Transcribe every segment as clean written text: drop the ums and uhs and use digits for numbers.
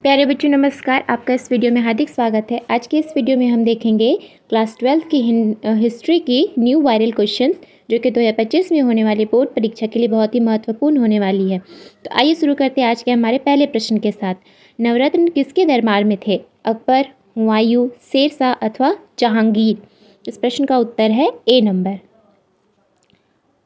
प्यारे बच्चों नमस्कार। आपका इस वीडियो में हार्दिक स्वागत है। आज के इस वीडियो में हम देखेंगे क्लास 12 की हिस्ट्री की न्यू वायरल क्वेश्चंस जो कि 2025 में होने वाली बोर्ड परीक्षा के लिए बहुत ही महत्वपूर्ण होने वाली है। तो आइए शुरू करते हैं आज के हमारे पहले प्रश्न के साथ। नवरत्न किसके दरबार में थे? अकबर, हुमायूं, शेरशाह अथवा जहांगीर? इस प्रश्न का उत्तर है ए नंबर।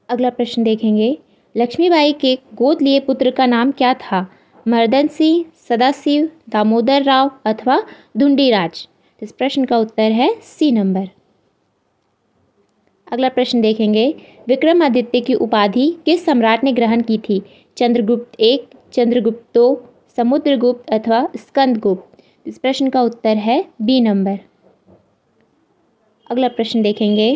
अगला प्रश्न देखेंगे, लक्ष्मीबाई के गोद लिए पुत्र का नाम क्या था? मर्दन सिंह, सदाशिव, दामोदर राव अथवा धुंडीराज? इस प्रश्न का उत्तर है सी नंबर। अगला प्रश्न देखेंगे, विक्रमादित्य की उपाधि किस सम्राट ने ग्रहण की थी? चंद्रगुप्त एक, चंद्रगुप्त दो, समुद्रगुप्त अथवा स्कंदगुप्त? इस प्रश्न का उत्तर है बी नंबर। अगला प्रश्न देखेंगे,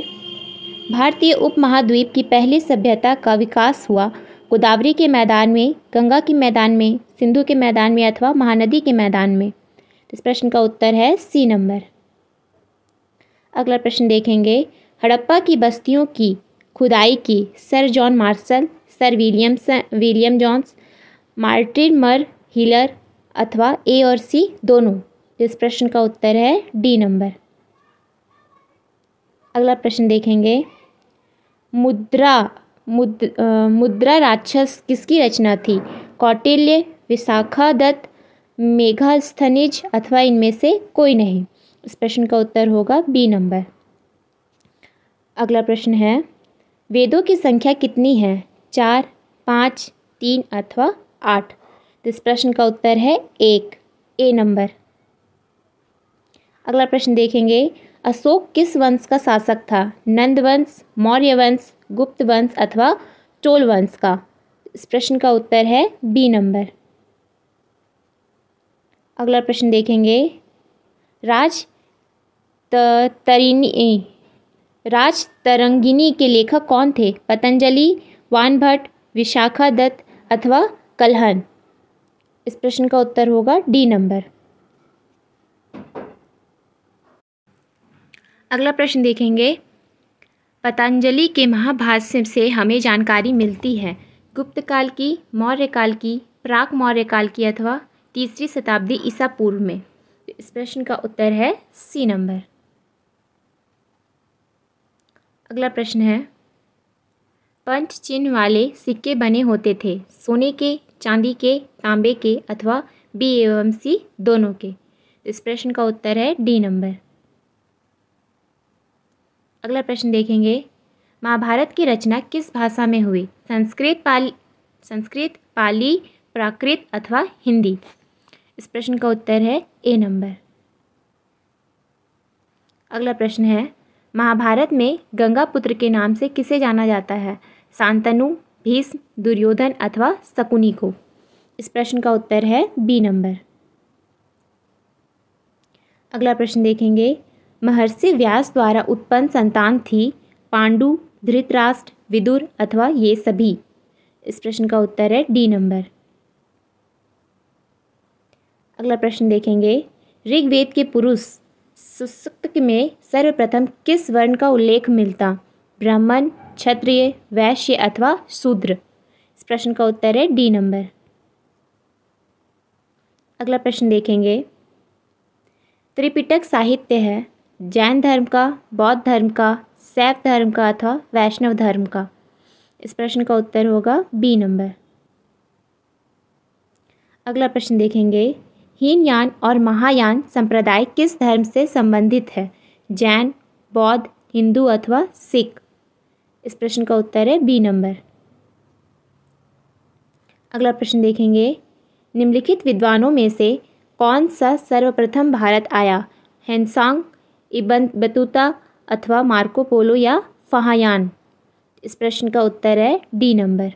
भारतीय उपमहाद्वीप की पहली सभ्यता का विकास हुआ गोदावरी के मैदान में, गंगा के मैदान में, सिंधु के मैदान में अथवा महानदी के मैदान में? इस प्रश्न का उत्तर है सी नंबर। अगला प्रश्न देखेंगे, हड़प्पा की बस्तियों की खुदाई की Sir John Marshall, Sir William Jones, Mortimer Wheeler अथवा ए और सी दोनों? इस प्रश्न का उत्तर है डी नंबर। अगला प्रश्न देखेंगे, मुद्रा राक्षस किसकी रचना थी? कौटिल्य, विशाखादत्त, मेगास्थनीज अथवा इनमें से कोई नहीं? इस प्रश्न का उत्तर होगा बी नंबर। अगला प्रश्न है, वेदों की संख्या कितनी है? 4, 5, 3 अथवा 8? इस प्रश्न का उत्तर है 1, ए नंबर। अगला प्रश्न देखेंगे, अशोक किस वंश का शासक था? नंद वंश, मौर्य वंश, गुप्त वंश अथवा चोल वंश का? इस प्रश्न का उत्तर है बी नंबर। अगला प्रश्न देखेंगे, राजतरंगिणी के लेखक कौन थे? पतंजलि, वानभट्ट, विशाखादत्त अथवा कल्हण? इस प्रश्न का उत्तर होगा डी नंबर। अगला प्रश्न देखेंगे, पतंजलि के महाभाष्य से हमें जानकारी मिलती है गुप्त काल की, मौर्य काल की, प्राक मौर्य काल की अथवा 3री शताब्दी ईसा पूर्व में? इस प्रश्न का उत्तर है सी नंबर। अगला प्रश्न है, पंच चिन्ह वाले सिक्के बने होते थे सोने के, चांदी के, तांबे के अथवा बी एवं सी दोनों के? इस प्रश्न का उत्तर है डी नंबर। अगला प्रश्न देखेंगे, महाभारत की रचना किस भाषा में हुई? संस्कृत, पाली, प्राकृत अथवा हिंदी? इस प्रश्न का उत्तर है ए नंबर। अगला प्रश्न है, महाभारत में गंगा पुत्र के नाम से किसे जाना जाता है? शांतनु, भीष्म, दुर्योधन अथवा शकुनी को? इस प्रश्न का उत्तर है बी नंबर। अगला प्रश्न देखेंगे, महर्षि व्यास द्वारा उत्पन्न संतान थी पांडु, धृतराष्ट्र, विदुर अथवा ये सभी? इस प्रश्न का उत्तर है डी नंबर। अगला प्रश्न देखेंगे, ऋग्वेद के पुरुष सूक्त में सर्वप्रथम किस वर्ण का उल्लेख मिलता? ब्राह्मण, क्षत्रिय, वैश्य अथवा शूद्र? इस प्रश्न का उत्तर है डी नंबर। अगला प्रश्न देखेंगे, त्रिपिटक साहित्य है जैन धर्म का, बौद्ध धर्म का, शैव धर्म का अथवा वैष्णव धर्म का? इस प्रश्न का उत्तर होगा बी नंबर। अगला प्रश्न देखेंगे, हीनयान और महायान संप्रदाय किस धर्म से संबंधित है? जैन, बौद्ध, हिंदू अथवा सिख? इस प्रश्न का उत्तर है बी नंबर। अगला प्रश्न देखेंगे, निम्नलिखित विद्वानों में से कौन सा सर्वप्रथम भारत आया? हेनसांग, इब्न बतूता अथवा मार्को पोलो या फाहियान? इस प्रश्न का उत्तर है डी नंबर।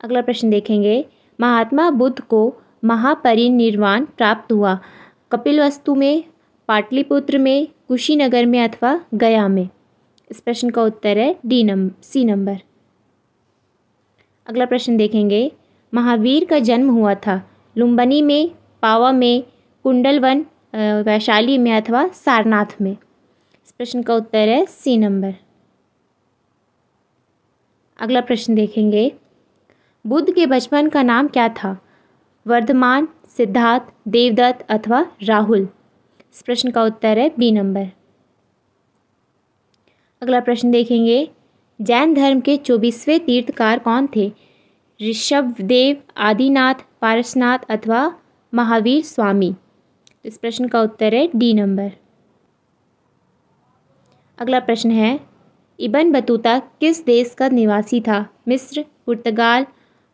अगला प्रश्न देखेंगे, महात्मा बुद्ध को महापरिनिर्वाण प्राप्त हुआ कपिलवस्तु में, पाटलिपुत्र में, कुशीनगर में अथवा गया में? इस प्रश्न का उत्तर है सी नंबर। अगला प्रश्न देखेंगे, महावीर का जन्म हुआ था लुम्बिनी में, पावा में, कुंडलवन, वैशाली में अथवा सारनाथ में? इस प्रश्न का उत्तर है सी नंबर। अगला प्रश्न देखेंगे, बुद्ध के बचपन का नाम क्या था? वर्धमान, सिद्धार्थ, देवदत्त अथवा राहुल? इस प्रश्न का उत्तर है बी नंबर। अगला प्रश्न देखेंगे, जैन धर्म के 24वें तीर्थकार कौन थे? ऋषभदेव, आदिनाथ, पारसनाथ अथवा महावीर स्वामी? इस प्रश्न का उत्तर है डी नंबर। अगला प्रश्न है, इब्न बतूता किस देश का निवासी था? मिस्र, पुर्तगाल,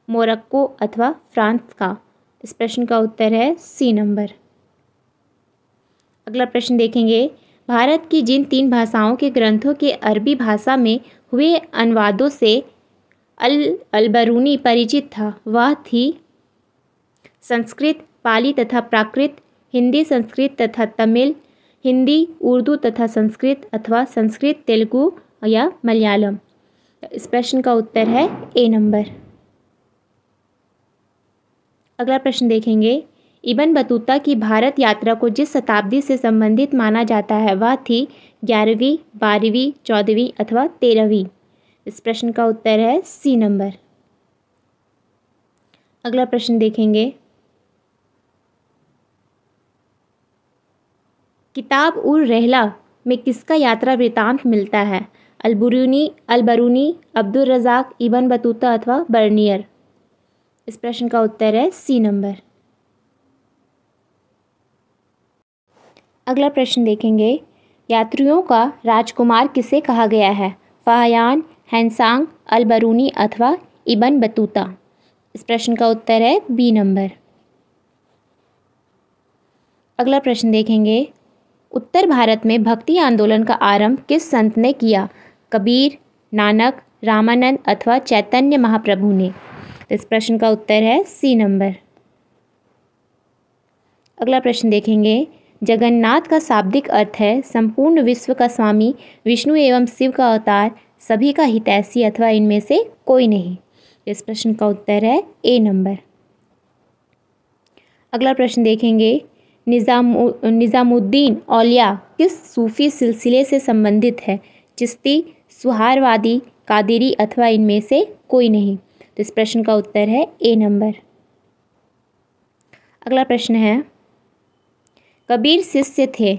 मोरक्को अथवा फ्रांस का? इस प्रश्न का उत्तर है सी नंबर। अगला प्रश्न देखेंगे, भारत की जिन 3 भाषाओं के ग्रंथों के अरबी भाषा में हुए अनुवादों से अल-बरूनी परिचित था, वह थी संस्कृत, पाली तथा प्राकृत, हिंदी, संस्कृत तथा तमिल, हिंदी, उर्दू तथा संस्कृत अथवा संस्कृत, तेलुगु या मलयालम? इस प्रश्न का उत्तर है ए नंबर। अगला प्रश्न देखेंगे, इब्न बतूता की भारत यात्रा को जिस शताब्दी से संबंधित माना जाता है वह थी 11वीं, 12वीं, 14वीं अथवा 13वीं? इस प्रश्न का उत्तर है सी नंबर। अगला प्रश्न देखेंगे, किताब उर रहला में किसका यात्रा वृतांत मिलता है? अल-बरूनी, अब्दुल रज़ाक, इब्न बतूता अथवा बर्नियर? इस प्रश्न का उत्तर है सी नंबर। अगला प्रश्न देखेंगे, यात्रियों का राजकुमार किसे कहा गया है? फाहियान, हैंसांग, अल-बरूनी अथवा इब्न बतूता? इस प्रश्न का उत्तर है बी नंबर। अगला प्रश्न देखेंगे, उत्तर भारत में भक्ति आंदोलन का आरंभ किस संत ने किया? कबीर, नानक, रामानंद अथवा चैतन्य महाप्रभु ने? इस प्रश्न का उत्तर है सी नंबर। अगला प्रश्न देखेंगे, जगन्नाथ का शाब्दिक अर्थ है संपूर्ण विश्व का स्वामी, विष्णु एवं शिव का अवतार, सभी का हितैषी अथवा इनमें से कोई नहीं? इस प्रश्न का उत्तर है ए नंबर। अगला प्रश्न देखेंगे, निज़ामुद्दीन औलिया किस सूफी सिलसिले से संबंधित है? चिश्ती, सुहारवादी, कादिरी अथवा इनमें से कोई नहीं? तो इस प्रश्न का उत्तर है ए नंबर। अगला प्रश्न है, कबीर शिष्य थे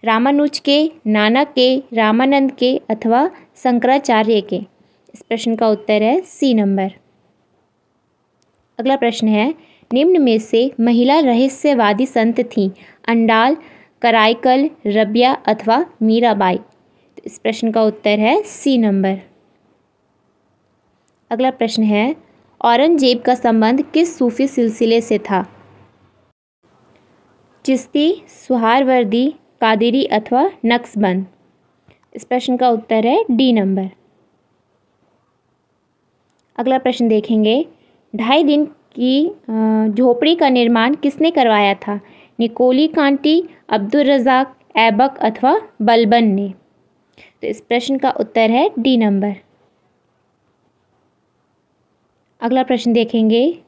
रामानुज के, नानक के, रामानंद के अथवा शंकराचार्य के? इस प्रश्न का उत्तर है सी नंबर। अगला प्रश्न है, निम्न में से महिला रहस्यवादी संत थीं? अंडाल, कराईकल, रबिया अथवा मीराबाई? तो इस प्रश्न का उत्तर है सी नंबर। अगला प्रश्न है, औरंगजेब का संबंध किस सूफी सिलसिले से था? चिश्ती, सुहारवर्दी, कादिरी अथवा नक्शबंद? इस प्रश्न का उत्तर है डी नंबर। अगला प्रश्न देखेंगे, 2.5 दिन की झोपड़ी का निर्माण किसने करवाया था? निकोली कांटी, अब्दुल रज़ाक, ऐबक अथवा बलबन ने? तो इस प्रश्न का उत्तर है डी नंबर। अगला प्रश्न देखेंगे,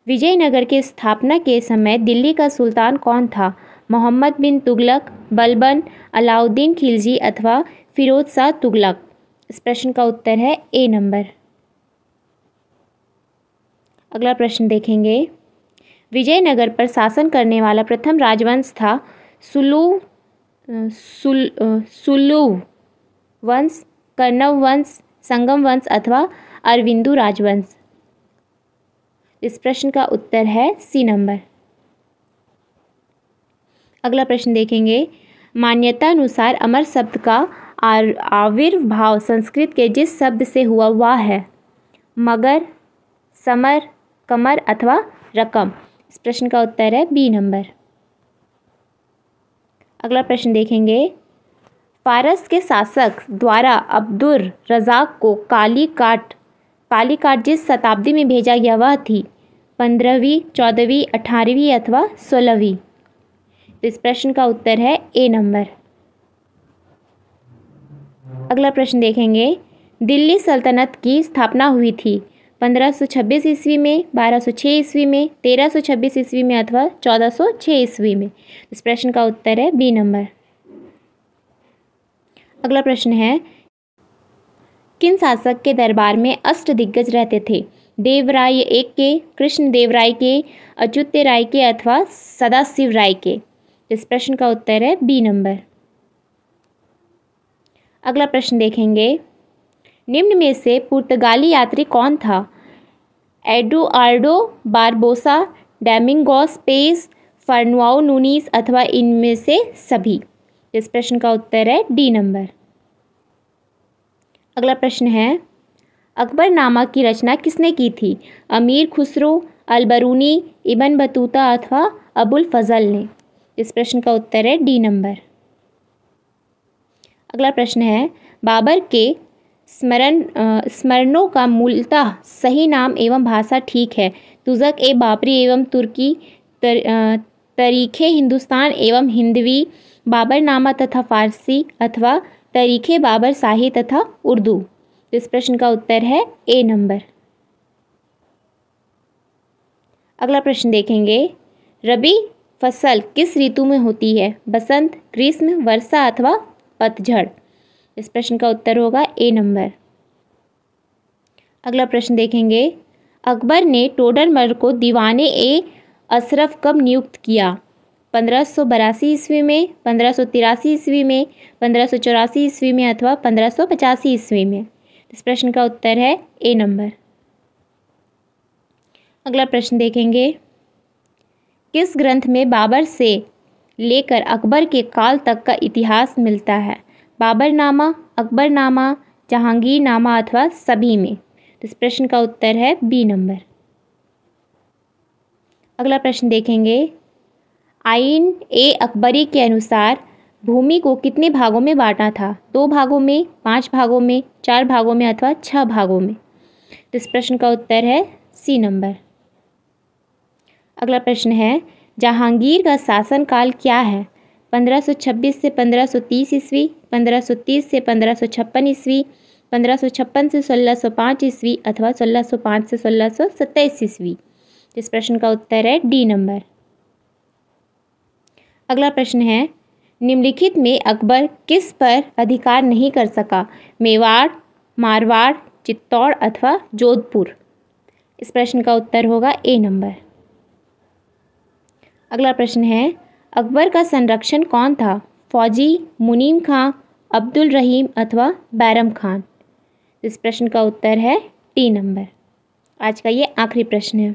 विजयनगर की स्थापना के समय दिल्ली का सुल्तान कौन था? मोहम्मद बिन तुगलक, बलबन, अलाउद्दीन खिलजी अथवा फिरोज शाह तुगलक? इस प्रश्न का उत्तर है ए नंबर। अगला प्रश्न देखेंगे, विजयनगर पर शासन करने वाला प्रथम राजवंश था सुलुव वंश, कर्णव वंश, संगम वंश अथवा अरविंदु राजवंश? इस प्रश्न का उत्तर है सी नंबर। अगला प्रश्न देखेंगे, मान्यता अनुसार अमर शब्द का आविर्भाव संस्कृत के जिस शब्द से हुआ वह है? मगर, समर, कमर अथवा रकम? इस प्रश्न का उत्तर है बी नंबर। अगला प्रश्न देखेंगे, फारस के शासक द्वारा अब्दुल रज़ाक को कालीकाट जिस शताब्दी में भेजा गया वह थी? 15वीं, 14वीं, 18वीं अथवा 16वीं? इस प्रश्न का उत्तर है ए नंबर। अगला प्रश्न देखेंगे, दिल्ली सल्तनत की स्थापना हुई थी 1526 ईस्वी में, 1206 ईस्वी में, 1326 ईस्वी में अथवा 1406 ईस्वी में? इस प्रश्न का उत्तर है बी नंबर। अगला प्रश्न है, किन शासक के दरबार में अष्टदिग्गज रहते थे? देवराय एक के, कृष्णदेवराय के, अच्युत राय के अथवा सदाशिव राय के? इस प्रश्न का उत्तर है बी नंबर। अगला प्रश्न देखेंगे, निम्न में से पुर्तगाली यात्री कौन था? Eduardo Barbosa, Domingos Paes, Fernao Nunes अथवा इनमें से सभी? इस प्रश्न का उत्तर है डी नंबर। अगला प्रश्न है, अकबरनामा की रचना किसने की थी? अमीर खुसरो, अलबरूनी, इब्न बतूता अथवा अबुल फजल ने? इस प्रश्न का उत्तर है डी नंबर। अगला प्रश्न है, बाबर के स्मरणों का मूलतः सही नाम एवं भाषा ठीक है? तुज़क ए बाबरी एवं तुर्की, तरीखे हिंदुस्तान एवं हिंदवी, बाबरनामा तथा फारसी अथवा तरीखे बाबर शाही तथा उर्दू? इस प्रश्न का उत्तर है ए नंबर। अगला प्रश्न देखेंगे, रबी फसल किस ऋतु में होती है? बसंत, ग्रीष्म, वर्षा अथवा पतझड़? इस प्रश्न का उत्तर होगा ए नंबर। अगला प्रश्न देखेंगे, अकबर ने टोडरमल को दीवाने ए अशरफ कब नियुक्त किया? 1582 ईस्वी में, 1583 ईस्वी में, 1584 ईस्वी में अथवा 1585 ईस्वी में? इस प्रश्न का उत्तर है ए नंबर। अगला प्रश्न देखेंगे, किस ग्रंथ में बाबर से लेकर अकबर के काल तक का इतिहास मिलता है? बाबरनामा, अकबरनामा, जहांगीरनामा अथवा सभी में? इस प्रश्न का उत्तर है बी नंबर। अगला प्रश्न देखेंगे, आइन ए अकबरी के अनुसार भूमि को कितने भागों में बांटा था? 2 भागों में, 5 भागों में, 4 भागों में अथवा 6 भागों में? इस प्रश्न का उत्तर है सी नंबर। अगला प्रश्न है, जहांगीर का शासनकाल क्या है? 1526 से 1530 ईस्वी, 1530 से 1556 ईस्वी, 1556 से 1605 ईस्वी अथवा 1605 से 1627 ईस्वी? इस प्रश्न का उत्तर है डी नंबर। अगला प्रश्न है, निम्नलिखित में अकबर किस पर अधिकार नहीं कर सका? मेवाड़, मारवाड़, चित्तौड़ अथवा जोधपुर? इस प्रश्न का उत्तर होगा ए नंबर। अगला प्रश्न है, अकबर का संरक्षण कौन था? फौजी, मुनीम खां, अब्दुल रहीम अथवा बैरम खान? इस प्रश्न का उत्तर है डी नंबर। आज का ये आखिरी प्रश्न है।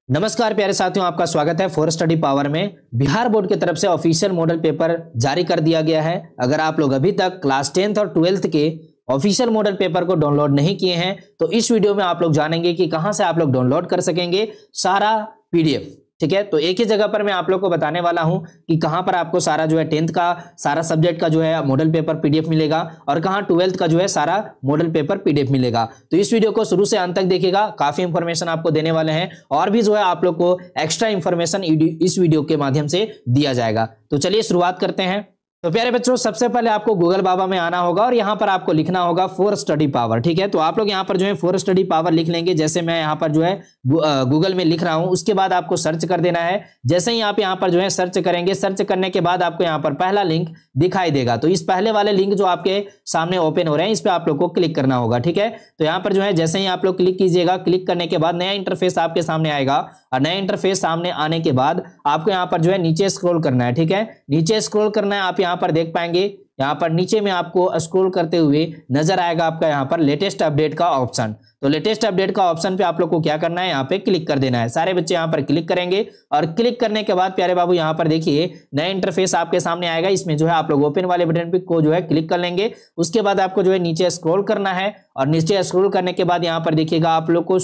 नमस्कार प्यारे साथियों, आपका स्वागत है फॉर स्टडी पावर में। बिहार बोर्ड की तरफ से ऑफिशियल मॉडल पेपर जारी कर दिया गया है। अगर आप लोग अभी तक क्लास 10th और 12th के ऑफिशियल मॉडल पेपर को डाउनलोड नहीं किए हैं तो इस वीडियो में आप लोग जानेंगे कि कहां से आप लोग डाउनलोड कर सकेंगे सारा पीडीएफ। ठीक है, तो एक ही जगह पर मैं आप लोग को बताने वाला हूं कि कहां पर आपको सारा जो है 10th का सारा सब्जेक्ट का जो है मॉडल पेपर पीडीएफ मिलेगा और कहां 12th का जो है सारा मॉडल पेपर पीडीएफ मिलेगा। तो इस वीडियो को शुरू से अंत तक देखिएगा, काफी इंफॉर्मेशन आपको देने वाले हैं और भी जो है आप लोग को एक्स्ट्रा इंफॉर्मेशन इस वीडियो के माध्यम से दिया जाएगा। तो चलिए शुरुआत करते हैं। तो प्यारे बच्चों, सबसे पहले आपको गूगल बाबा में आना होगा और यहाँ पर आपको लिखना होगा फॉर स्टडी पावर। ठीक है, तो आप लोग यहाँ पर जो है फॉर स्टडी पावर लिख लेंगे, जैसे मैं यहाँ पर जो है गूगल में लिख रहा हूँ। उसके बाद आपको सर्च कर देना है। जैसे ही आप यहाँ पर जो है सर्च करेंगे, सर्च करने के बाद आपको यहाँ पर पहला लिंक दिखाई देगा। तो इस पहले वाले लिंक जो आपके सामने ओपन हो रहे हैं, इस पर आप लोग को क्लिक करना होगा। ठीक है, तो यहाँ पर जो है जैसे ही आप लोग क्लिक कीजिएगा, क्लिक करने के बाद नया इंटरफेस आपके सामने आएगा और नया इंटरफेस सामने आने के बाद आपको यहाँ पर जो है नीचे स्क्रॉल करना है। ठीक है, नीचे स्क्रॉल करना है। आप यहाँ पर देख पाएंगे, यहाँ पर नीचे में आपको स्क्रॉल करते हुए नजर आएगा आपका यहाँ पर लेटेस्ट अपडेट का ऑप्शन। तो लेटेस्ट अपडेट का ऑप्शन पे आप लोग को क्या करना है, यहाँ पे क्लिक कर देना है। सारे बच्चे यहाँ पर क्लिक करेंगे और क्लिक करने के बाद प्यारे बाबू यहाँ पर देखिए नया इंटरफेस आपके सामने आएगा। इसमें जो है आप लोग ओपन वाले बटन पे को जो है क्लिक कर लेंगे। उसके बाद आपको जो है नीचे स्क्रॉल करना है और नीचे स्क्रॉल करने के बाद यहाँ पर देखिएगा आप लोग को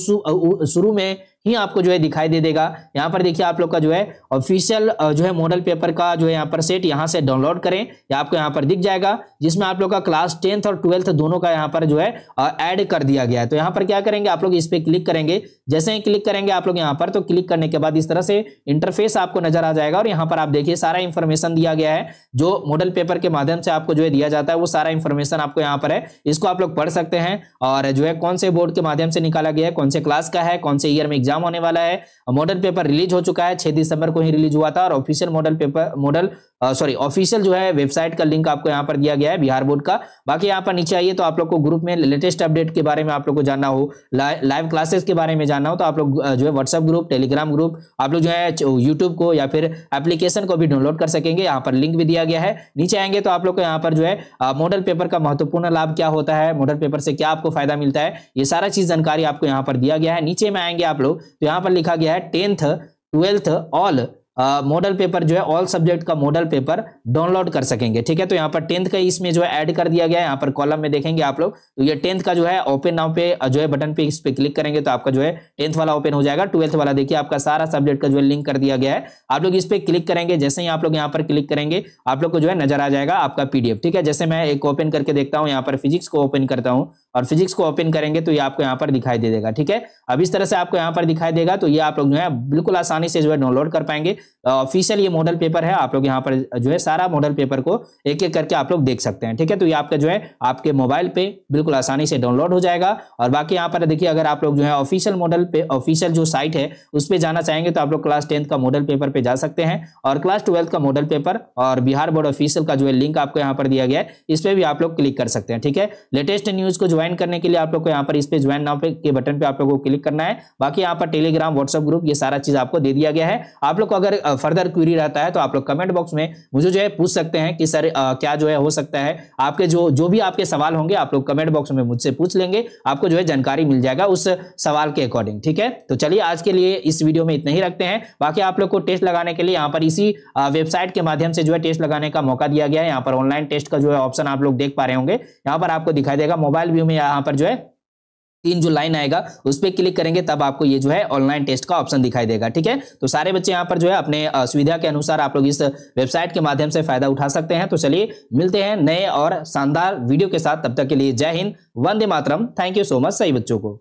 शुरू में ही आपको जो है दिखाई दे देगा। यहाँ पर देखिए आप लोग का जो है ऑफिशियल जो है मॉडल पेपर का जो है यहाँ पर सेट यहाँ से डाउनलोड करें, या आपको यहाँ पर दिख जाएगा, जिसमें आप लोग का क्लास 10th और 12th दोनों का यहाँ पर जो है ऐड कर दिया गया है। तो यहाँ पर पर क्या करेंगे आप लोग, इस पे क्लिक करेंगे। जैसे ही क्लिक करेंगे आप लोग यहाँ पर, तो क्लिक करने के बाद इस तरह से इंटरफेस आपको नजर आ जाएगा और यहाँ पर आप देखिए सारा इंफॉर्मेशन दिया गया है जो मॉडल पेपर के माध्यम से आपको जो है दिया जाता है, वो सारा इंफॉर्मेशन आपको यहाँ पर है। इसको आप लोग पढ़ सकते हैं और जो है कौन से बोर्ड के माध्यम से निकाला गया है, कौन से क्लास का है, कौन से ईयर में एग्जाम होने वाला है। मॉडल पेपर रिलीज हो चुका है, 6 दिसंबर को ही रिलीज हुआ था और ऑफिशियल ऑफिशियल जो है वेबसाइट का लिंक आपको यहाँ पर दिया गया है बिहार बोर्ड का। बाकी यहाँ पर नीचे आइए तो आप लोग को ग्रुप में लेटेस्ट अपडेट के बारे में आप लोग को जानना हो, लाइव क्लासेस के बारे में जानना हो, तो आप लोग जो है व्हाट्सएप ग्रुप, टेलीग्राम ग्रुप, आप लोग जो है यूट्यूब को या फिर एप्लीकेशन को भी डाउनलोड कर सकेंगे। यहाँ पर लिंक भी दिया गया है। नीचे आएंगे तो आप लोग को यहाँ पर जो है मॉडल पेपर का महत्वपूर्ण लाभ क्या होता है, मॉडल पेपर से क्या आपको फायदा मिलता है, ये सारा चीज जानकारी आपको यहाँ पर दिया गया है। नीचे में आएंगे आप लोग तो यहाँ पर लिखा गया है 10th 12th all model paper जो है ऑल सब्जेक्ट का मॉडल पेपर डाउनलोड कर सकेंगे। ठीक है, तो यहाँ पर 10th का इसमें जो है ऐड कर दिया गया है। यहाँ पर कॉलम में देखेंगे आप लोग तो ये 10th का जो है ओपन नाउ पे जो है बटन पे, इस पे क्लिक करेंगे तो आपका जो है 10th वाला ओपन हो जाएगा। 12th वाला देखिए आपका सारा सब्जेक्ट का जो है लिंक कर दिया गया है। आप लोग इस पे क्लिक करेंगे, जैसे ही आप लोग यहाँ पर क्लिक करेंगे आप लोग को जो है नजर आ जाएगा आपका पीडीएफ। ठीक है, जैसे मैं एक ओपन करके देखता हूँ, यहाँ पर फिजिक्स को ओपन करता हूँ और फिजिक्स को ओपन करेंगे तो ये आपको यहाँ पर दिखाई दे देगा। ठीक है, अब इस तरह से आपको यहाँ पर दिखाई देगा तो ये आप लोग जो है बिल्कुल आसानी से जो है डाउनलोड कर पाएंगे। ऑफिशियल ये मॉडल पेपर है, आप लोग यहाँ पर जो है सारा मॉडल पेपर को एक एक करके आप लोग देख सकते हैं। ठीक है, तो ये आपका जो है आपके मोबाइल पे बिल्कुल आसानी से डाउनलोड हो जाएगा। और बाकी यहाँ पर देखिए अगर आप लोग जो है ऑफिशियल मॉडल पे, ऑफिशियल जो साइट है उस पर जाना चाहेंगे तो आप लोग क्लास 10th का मॉडल पेपर पे जा सकते हैं और क्लास 12th का मॉडल पेपर और बिहार बोर्ड ऑफिशियल का जो है लिंक आपको यहाँ पर दिया गया है, इस पे भी आप लोग क्लिक कर सकते हैं। ठीक है, लेटेस्ट न्यूज को ज्वाइन करने के लिए आप लोग को यहाँ पर इस पे ज्वाइन नाउ पे के बटन पे आप लोगों को क्लिक करना है। बाकी यहाँ पर टेलीग्राम, व्हाट्सएप ग्रुप, ये सारा चीज आपको दे दिया गया है। आप लोग को अगर फर्दर क्वेरी रहता है तो आप लोग कमेंट बॉक्स में मुझे जो है पूछ सकते हैं कि सर क्या जो है हो सकता है, आपके जो भी आपके सवाल होंगे आप लोग कमेंट बॉक्स में मुझसे पूछ लेंगे, आपको जो है जानकारी मिल जाएगा उस सवाल के अकॉर्डिंग। ठीक है, तो चलिए आज के लिए इस वीडियो में इतना ही रखते हैं। बाकी आप लोग को टेस्ट लगाने के लिए यहाँ पर इसी वेबसाइट के माध्यम से जो है टेस्ट लगाने का मौका दिया गया है। यहाँ पर ऑनलाइन टेस्ट का जो है ऑप्शन आप लोग देख पा रहे होंगे, यहाँ पर आपको दिखाई देगा मोबाइल व्यू में। यहाँ पर जो है 3 जो लाइन आएगा उस पर क्लिक करेंगे तब आपको ये जो है ऑनलाइन टेस्ट का ऑप्शन दिखाई देगा। ठीक है, तो सारे बच्चे यहाँ पर जो है अपने सुविधा के अनुसार आप लोग इस वेबसाइट के माध्यम से फायदा उठा सकते हैं। तो चलिए मिलते हैं नए और शानदार वीडियो के साथ, तब तक के लिए जय Hind, Vande Mataram. Thank you so much सही बच्चों को।